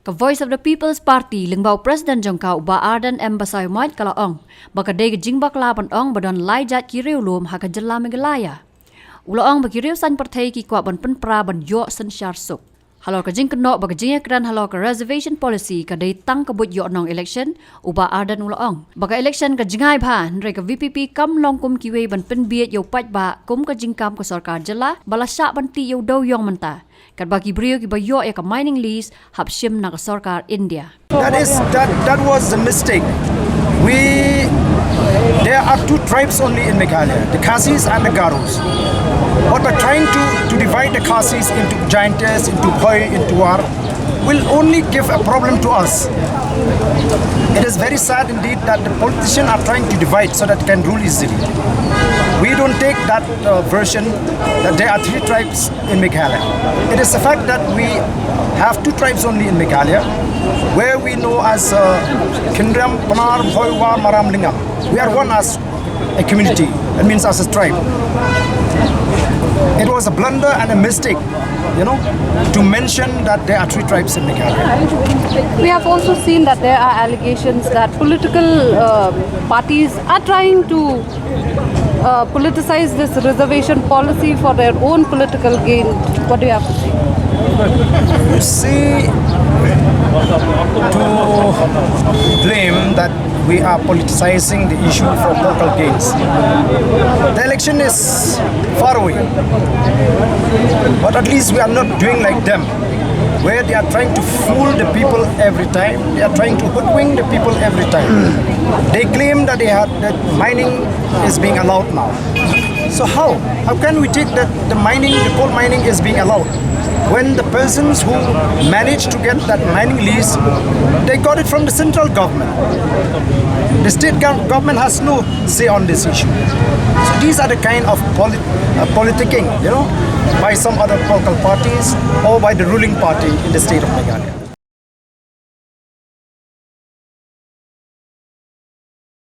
Ka Voice of the People's Party lingbau President Jongkau ba Arden Embasai Mait kalaong baka deg jingbakla ong badon lai jat riewlum ha ka jela Meghalaya. Ulaong bagi rieu san partai ki kwa ban pynpra ban yo san syar suk. Halor ka jing kenok baka jing ekran halor ka reservation policy ka dei tang kabut yo nong election uba Arden ulaong. Baka election ka jingai bha hynrei ka VPP kam long kum kiwe ban penbiet yo pat ba kum ka jingkam ka sarkar jela balasya ban ti yo do yong menta. Kat bagi brio ki bayo ya ka mining lease hab shim na ka sarkar India. That was a mistake. There are two tribes only in Meghalaya, the Khasis and the Garos. But by trying to divide the Khasis into giantess, into Khoi, into War, will only give a problem to us. It is very sad indeed that the politicians are trying to divide so that they can rule easily. We don't take that version that there are three tribes in Meghalaya. It is the fact that we have two tribes only in Meghalaya, where we know as Kindram, Panar, Bhoiwa, Maram, Lingam. We are one as a community, that means as a tribe. It was a blunder and a mistake, to mention that there are three tribes in Meghalaya. We have also seen that there are allegations that political parties are trying to politicize this reservation policy for their own political gain. What do you have to say? You see, to claim that we are politicizing the issue for political gains. The election is far away, but at least we are not doing like them, where they are trying to fool the people every time. They are trying to hoodwink the people every time. They claim that that mining is being allowed now. So how can we take that the coal mining is being allowed, when the persons who managed to get that mining lease, they got it from the central government. The state government has no say on this issue. So these are the kind of politicking, by some other political parties or by the ruling party in the state of Meghalaya.